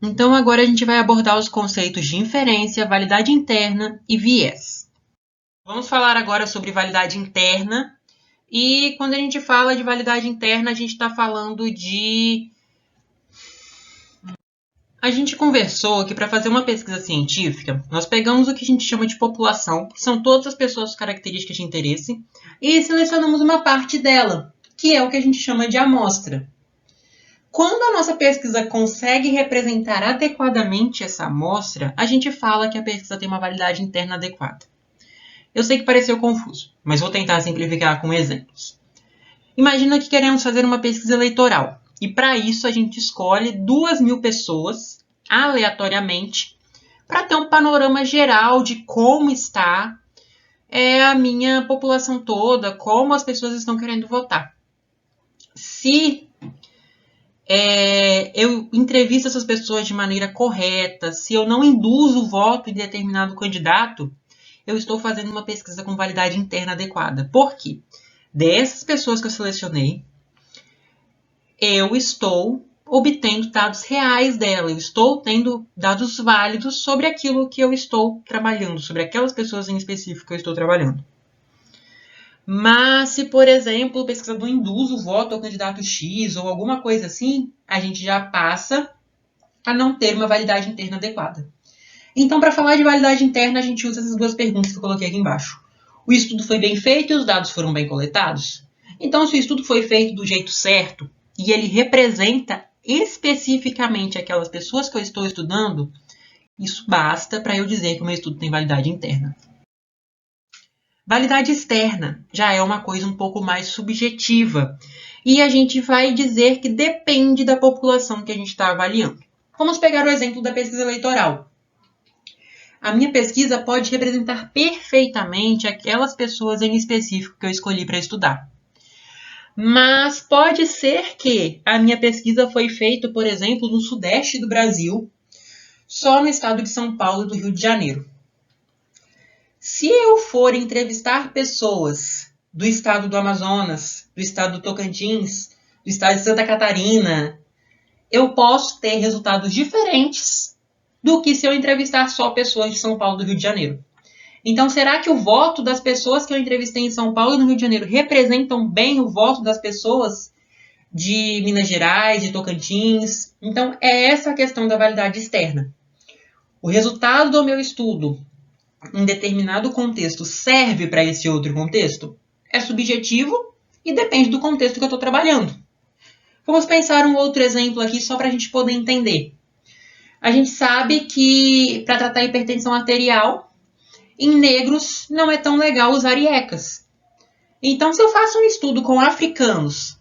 Então, agora a gente vai abordar os conceitos de inferência, validade interna e viés. Vamos falar agora sobre validade interna. E quando a gente fala de validade interna, a gente está falando de... A gente conversou que para fazer uma pesquisa científica, nós pegamos o que a gente chama de população, que são todas as pessoas com características de interesse, e selecionamos uma parte dela, que é o que a gente chama de amostra. Quando a nossa pesquisa consegue representar adequadamente essa amostra, a gente fala que a pesquisa tem uma validade interna adequada. Eu sei que pareceu confuso, mas vou tentar simplificar com exemplos. Imagina que queremos fazer uma pesquisa eleitoral, e para isso a gente escolhe 2.000 pessoas, aleatoriamente, para ter um panorama geral de como está a minha população toda, como as pessoas estão querendo votar. Se eu entrevisto essas pessoas de maneira correta, se eu não induzo o voto em determinado candidato, eu estou fazendo uma pesquisa com validade interna adequada. Por quê? Dessas pessoas que eu selecionei, eu estou obtendo dados reais dela, eu estou tendo dados válidos sobre aquilo que eu estou trabalhando, sobre aquelas pessoas em específico que eu estou trabalhando. Mas se, por exemplo, o pesquisador induz o voto ao candidato X ou alguma coisa assim, a gente já passa a não ter uma validade interna adequada. Então, para falar de validade interna, a gente usa essas duas perguntas que eu coloquei aqui embaixo. O estudo foi bem feito e os dados foram bem coletados? Então, se o estudo foi feito do jeito certo e ele representa especificamente aquelas pessoas que eu estou estudando, isso basta para eu dizer que o meu estudo tem validade interna. Validade externa já é uma coisa um pouco mais subjetiva e a gente vai dizer que depende da população que a gente está avaliando. Vamos pegar o exemplo da pesquisa eleitoral. A minha pesquisa pode representar perfeitamente aquelas pessoas em específico que eu escolhi para estudar. Mas pode ser que a minha pesquisa foi feita, por exemplo, no sudeste do Brasil, só no estado de São Paulo e do Rio de Janeiro. Se eu for entrevistar pessoas do estado do Amazonas, do estado do Tocantins, do estado de Santa Catarina, eu posso ter resultados diferentes do que se eu entrevistar só pessoas de São Paulo e do Rio de Janeiro. Então, será que o voto das pessoas que eu entrevistei em São Paulo e no Rio de Janeiro representam bem o voto das pessoas de Minas Gerais, de Tocantins? Então, é essa a questão da validade externa. O resultado do meu estudo em determinado contexto serve para esse outro contexto? É subjetivo e depende do contexto que eu estou trabalhando. Vamos pensar um outro exemplo aqui só para a gente poder entender. A gente sabe que para tratar hipertensão arterial, em negros não é tão legal usar IECAs. Então, se eu faço um estudo com africanos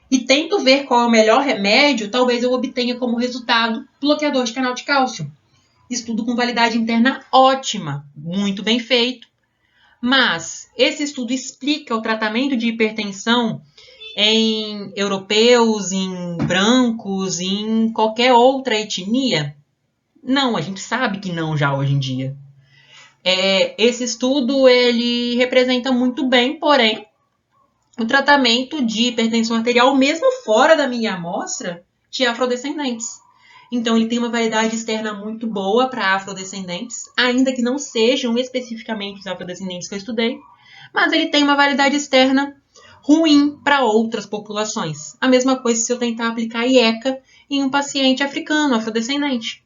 e tento ver qual é o melhor remédio, talvez eu obtenha como resultado bloqueador de canal de cálcio. Estudo com validade interna ótima, muito bem feito. Mas esse estudo explica o tratamento de hipertensão em europeus, em brancos, em qualquer outra etnia? Não, a gente sabe que não já hoje em dia. Esse estudo ele representa muito bem, porém, o tratamento de hipertensão arterial, mesmo fora da minha amostra, de afrodescendentes. Então, ele tem uma validade externa muito boa para afrodescendentes, ainda que não sejam especificamente os afrodescendentes que eu estudei, mas ele tem uma validade externa ruim para outras populações. A mesma coisa se eu tentar aplicar IECA em um paciente africano, afrodescendente.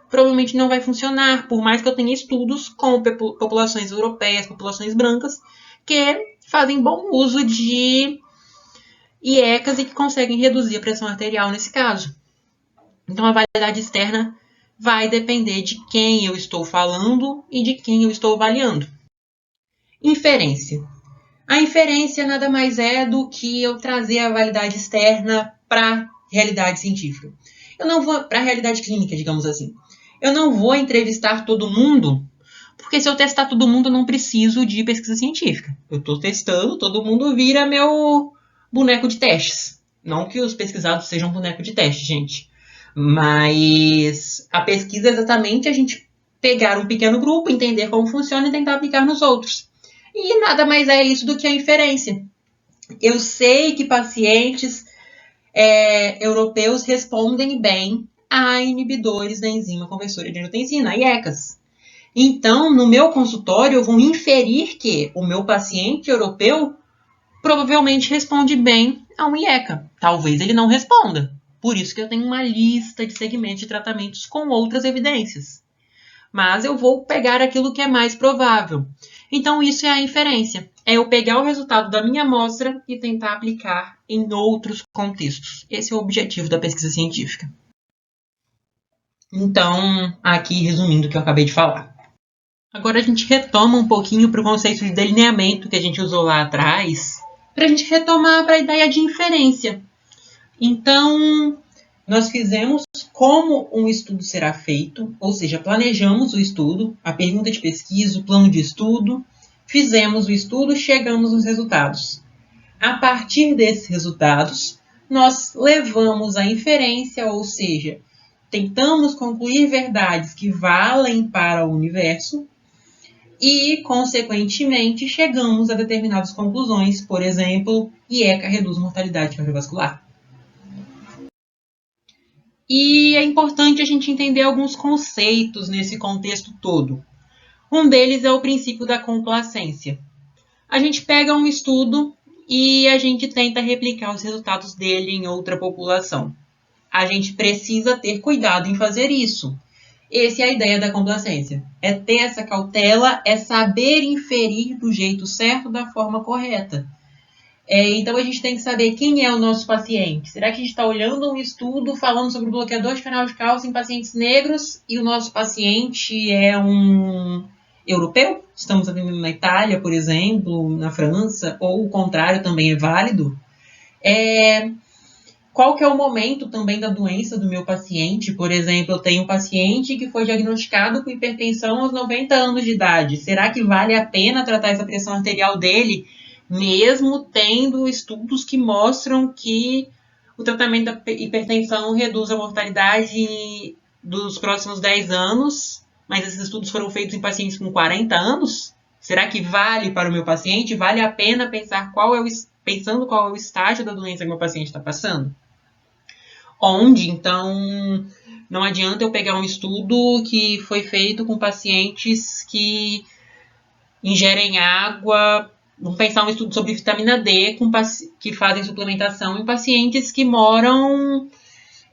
Provavelmente não vai funcionar, por mais que eu tenha estudos com populações europeias, populações brancas, que fazem bom uso de IECAs e que conseguem reduzir a pressão arterial nesse caso. Então, a validade externa vai depender de quem eu estou falando e de quem eu estou avaliando. Inferência. A inferência nada mais é do que eu trazer a validade externa para a realidade científica. Eu não vou para a realidade clínica, digamos assim. Eu não vou entrevistar todo mundo, porque se eu testar todo mundo, eu não preciso de pesquisa científica. Eu estou testando, todo mundo vira meu boneco de testes. Não que os pesquisados sejam boneco de teste, gente. Mas a pesquisa é exatamente a gente pegar um pequeno grupo, entender como funciona e tentar aplicar nos outros. E nada mais é isso do que a inferência. Eu sei que pacientes europeus respondem bem a inibidores da enzima conversora de angiotensina, IECAS. Então, no meu consultório, eu vou inferir que o meu paciente europeu provavelmente responde bem a um IECA. Talvez ele não responda. Por isso que eu tenho uma lista de segmentos de tratamentos com outras evidências. Mas eu vou pegar aquilo que é mais provável. Então, isso é a inferência. É eu pegar o resultado da minha amostra e tentar aplicar em outros contextos. Esse é o objetivo da pesquisa científica. Então, aqui resumindo o que eu acabei de falar. Agora a gente retoma um pouquinho para o conceito de delineamento que a gente usou lá atrás, para a gente retomar para a ideia de inferência. Então, nós fizemos como um estudo será feito, ou seja, planejamos o estudo, a pergunta de pesquisa, o plano de estudo, fizemos o estudo, chegamos nos resultados. A partir desses resultados, nós levamos a inferência, ou seja, tentamos concluir verdades que valem para o universo e, consequentemente, chegamos a determinadas conclusões, por exemplo, IECA reduz mortalidade cardiovascular. E é importante a gente entender alguns conceitos nesse contexto todo. Um deles é o princípio da complacência. A gente pega um estudo e a gente tenta replicar os resultados dele em outra população. A gente precisa ter cuidado em fazer isso. Essa é a ideia da complacência. É ter essa cautela, é saber inferir do jeito certo, da forma correta. Então, a gente tem que saber quem é o nosso paciente. Será que a gente está olhando um estudo falando sobre o bloqueador de canal de cálcio em pacientes negros e o nosso paciente é um europeu? Estamos atendendo na Itália, por exemplo, na França, ou o contrário também é válido. Qual que é o momento também da doença do meu paciente? Por exemplo, eu tenho um paciente que foi diagnosticado com hipertensão aos 90 anos de idade. Será que vale a pena tratar essa pressão arterial dele, mesmo tendo estudos que mostram que o tratamento da hipertensão reduz a mortalidade dos próximos 10 anos, mas esses estudos foram feitos em pacientes com 40 anos? Será que vale para o meu paciente? Vale a pena pensando qual é o estágio da doença que meu paciente está passando? Então, não adianta eu pegar um estudo que foi feito com pacientes que ingerem água. Vamos pensar um estudo sobre vitamina D que fazem suplementação em pacientes que moram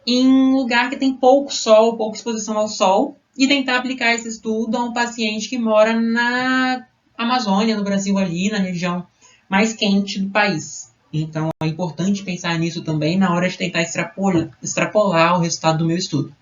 em um lugar que tem pouco sol, pouca exposição ao sol, e tentar aplicar esse estudo a um paciente que mora na Amazônia, no Brasil ali, na região mais quente do país. Então, é importante pensar nisso também na hora de tentar extrapolar o resultado do meu estudo.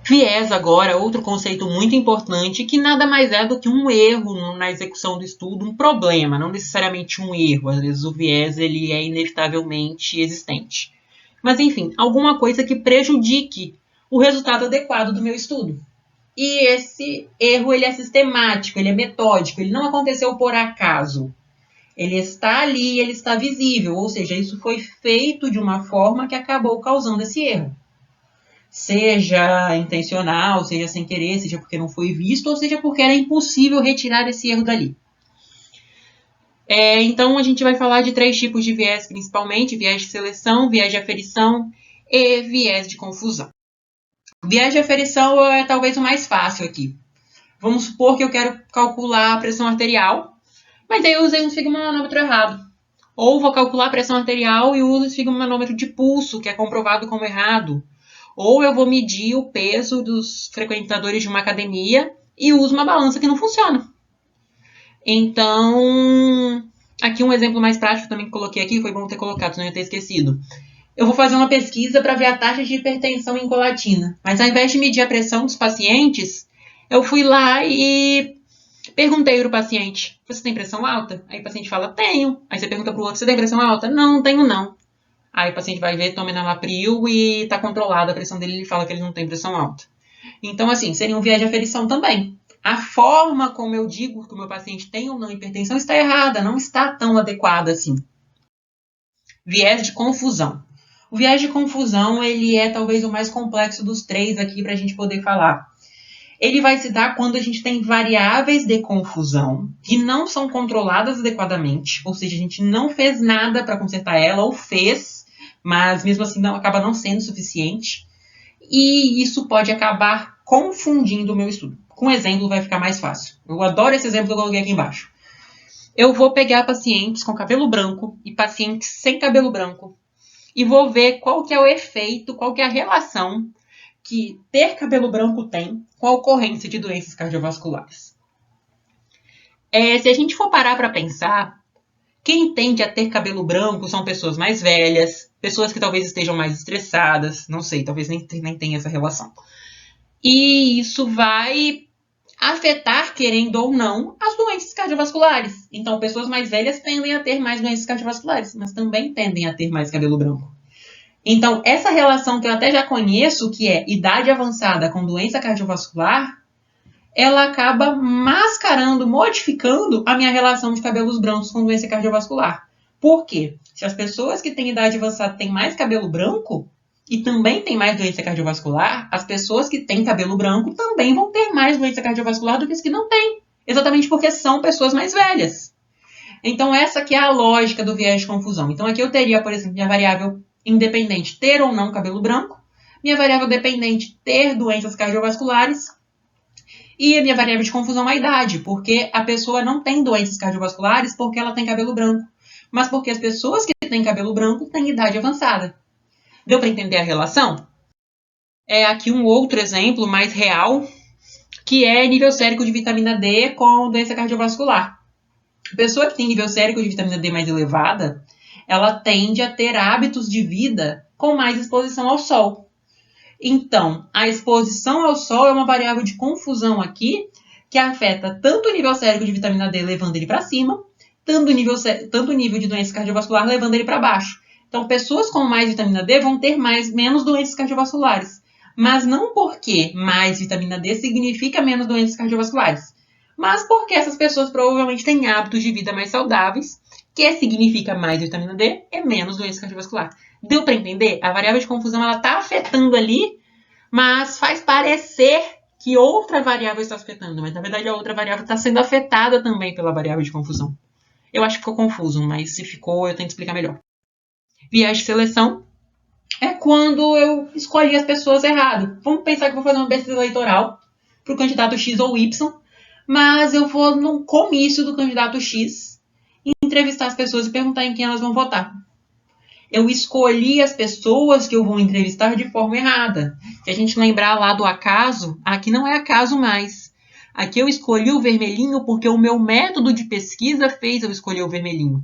Viés agora, outro conceito muito importante, que nada mais é do que um erro na execução do estudo, um problema, não necessariamente um erro. Às vezes o viés ele é inevitavelmente existente. Mas enfim, alguma coisa que prejudique o resultado adequado do meu estudo. E esse erro ele é sistemático, ele é metódico, ele não aconteceu por acaso. Ele está ali, ele está visível, ou seja, isso foi feito de uma forma que acabou causando esse erro. Seja intencional, seja sem querer, seja porque não foi visto, ou seja porque era impossível retirar esse erro dali. Então, a gente vai falar de 3 tipos de viés, principalmente: viés de seleção, viés de aferição e viés de confusão. O viés de aferição é talvez o mais fácil aqui. Vamos supor que eu quero calcular a pressão arterial, mas aí eu usei um sigma-manômetro errado. Ou vou calcular a pressão arterial e uso o sigma-manômetro de pulso, que é comprovado como errado. Ou eu vou medir o peso dos frequentadores de uma academia e uso uma balança que não funciona. Então, aqui um exemplo mais prático também que coloquei aqui, foi bom ter colocado, senão eu ia ter esquecido. Eu vou fazer uma pesquisa para ver a taxa de hipertensão em colatina, mas ao invés de medir a pressão dos pacientes, eu fui lá e perguntei para o paciente: você tem pressão alta? Aí o paciente fala: tenho. Aí você pergunta para o outro: você tem pressão alta? Não tenho não. Aí o paciente vai ver, toma enalapril e está controlada a pressão dele, ele fala que ele não tem pressão alta. Então, assim, seria um viés de aferição também. A forma como eu digo que o meu paciente tem ou não hipertensão está errada, não está tão adequada assim. Viés de confusão. O viés de confusão, ele é talvez o mais complexo dos 3 aqui para a gente poder falar. Ele vai se dar quando a gente tem variáveis de confusão que não são controladas adequadamente, ou seja, a gente não fez nada para consertar ela, ou fez, mas mesmo assim acaba não sendo suficiente. E isso pode acabar confundindo o meu estudo. Com exemplo vai ficar mais fácil. Eu adoro esse exemplo que eu coloquei aqui embaixo. Eu vou pegar pacientes com cabelo branco e pacientes sem cabelo branco e vou ver qual que é o efeito, qual que é a relação que ter cabelo branco tem com a ocorrência de doenças cardiovasculares. Se a gente for parar para pensar, quem tende a ter cabelo branco são pessoas mais velhas, pessoas que talvez estejam mais estressadas, não sei, talvez nem tenha essa relação. E isso vai afetar, querendo ou não, as doenças cardiovasculares. Então, pessoas mais velhas tendem a ter mais doenças cardiovasculares, mas também tendem a ter mais cabelo branco. Então, essa relação que eu até já conheço, que é idade avançada com doença cardiovascular, ela acaba mascarando, modificando a minha relação de cabelos brancos com doença cardiovascular. Por quê? Se as pessoas que têm idade avançada têm mais cabelo branco e também têm mais doença cardiovascular, as pessoas que têm cabelo branco também vão ter mais doença cardiovascular do que as que não têm. Exatamente porque são pessoas mais velhas. Então, essa aqui é a lógica do viés de confusão. Então, aqui eu teria, por exemplo, minha variável independente ter ou não cabelo branco, minha variável dependente ter doenças cardiovasculares e a minha variável de confusão é a idade, porque a pessoa não tem doenças cardiovasculares porque ela tem cabelo branco, mas porque as pessoas que têm cabelo branco têm idade avançada. Deu para entender a relação? Aqui um outro exemplo mais real, que é nível sérico de vitamina D com doença cardiovascular. A pessoa que tem nível sérico de vitamina D mais elevada, ela tende a ter hábitos de vida com mais exposição ao sol. Então, a exposição ao sol é uma variável de confusão aqui, que afeta tanto o nível sérico de vitamina D, levando ele para cima, tanto o nível de doença cardiovascular, levando ele para baixo. Então, pessoas com mais vitamina D vão ter menos doenças cardiovasculares. Mas não porque mais vitamina D significa menos doenças cardiovasculares, mas porque essas pessoas provavelmente têm hábitos de vida mais saudáveis, que significa mais vitamina D e menos doença cardiovascular. Deu para entender? A variável de confusão está afetando ali, mas faz parecer que outra variável está afetando, mas na verdade a outra variável está sendo afetada também pela variável de confusão. Eu acho que ficou confuso, mas se ficou, eu tento explicar melhor. Viés de seleção é quando eu escolhi as pessoas errado. Vamos pensar que eu vou fazer uma pesquisa eleitoral para o candidato X ou Y, mas eu vou no comício do candidato X entrevistar as pessoas e perguntar em quem elas vão votar. Eu escolhi as pessoas que eu vou entrevistar de forma errada. Se a gente lembrar lá do acaso, aqui não é acaso mais. Aqui eu escolhi o vermelhinho porque o meu método de pesquisa fez eu escolher o vermelhinho.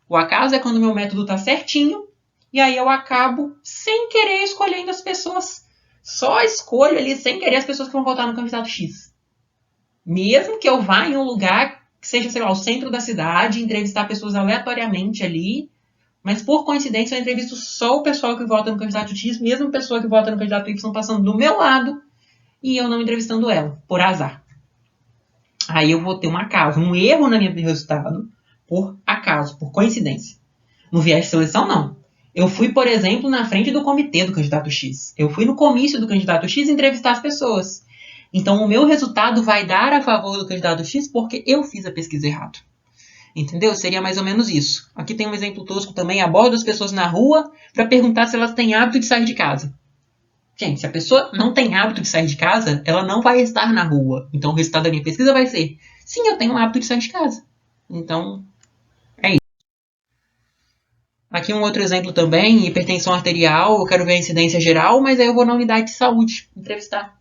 O acaso é quando o meu método está certinho e aí eu acabo sem querer escolhendo as pessoas. Só escolho ali sem querer as pessoas que vão votar no candidato X. Mesmo que eu vá em um lugar que seja, sei lá, o centro da cidade, entrevistar pessoas aleatoriamente ali, mas por coincidência eu entrevisto só o pessoal que vota no candidato X, mesmo a pessoa que vota no candidato Y passando do meu lado, e eu não entrevistando ela, por azar. Aí eu vou ter um acaso, um erro no meu resultado, por acaso, por coincidência. No viés de seleção, não. Eu fui, por exemplo, na frente do comitê do candidato X. Eu fui no comício do candidato X entrevistar as pessoas. Então, o meu resultado vai dar a favor do candidato X porque eu fiz a pesquisa errada. Entendeu? Seria mais ou menos isso. Aqui tem um exemplo tosco também. Abordo as pessoas na rua para perguntar se elas têm hábito de sair de casa. Gente, se a pessoa não tem hábito de sair de casa, ela não vai estar na rua. Então, o resultado da minha pesquisa vai ser: sim, eu tenho um hábito de sair de casa. Então, é isso. Aqui um outro exemplo também, hipertensão arterial. Eu quero ver a incidência geral, mas aí eu vou na unidade de saúde entrevistar.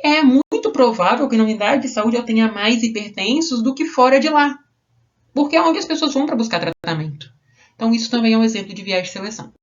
É muito provável que na unidade de saúde eu tenha mais hipertensos do que fora de lá. Porque é onde as pessoas vão para buscar tratamento. Então, isso também é um exemplo de viés de seleção.